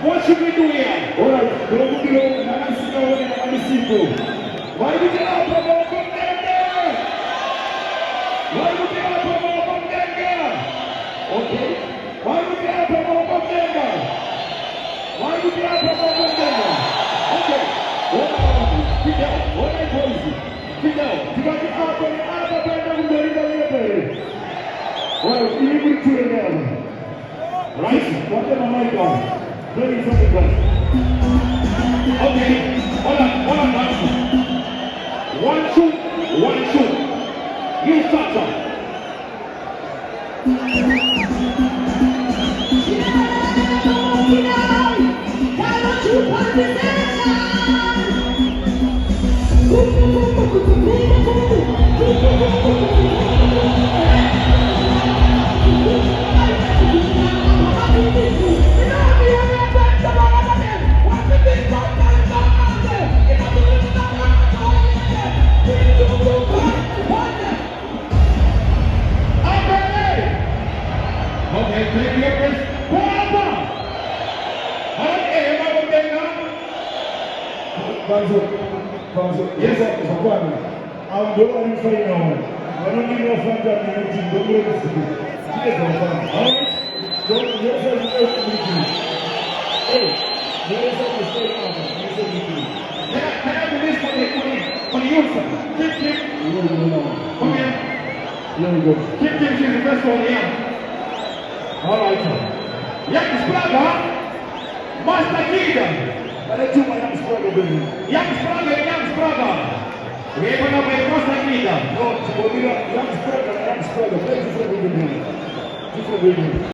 What should we do here? Alright, don't be long, I'm sitting down and I'm simple. Why do you have a more from there? Why do you have a more from there? Okay. Why do you have a more from there? Why do you have a more from there? Okay. What are you? Sit down. What are you doing? Sit down. You got the apple and the apple and the berry. Well, you need to do it. Right? Whatever my God. Very something else. Okay, hold on, 1, 2. Tata. Okay, take your first. Yes, sir. I'm the one who's saying no. I don't need no fun to be able to do this. Yes, sir. Alright? Don't yes, sir. Hey, yes, sir. Stay on. Yes, sir. Can I do this for the youth, sir? Keep. Come here. Here we go. Keep is the best one here. Alright, sir. Young Spraga, Master Leader. Young Spraga. We're going to be Master Leader. No, Young Spraga. Different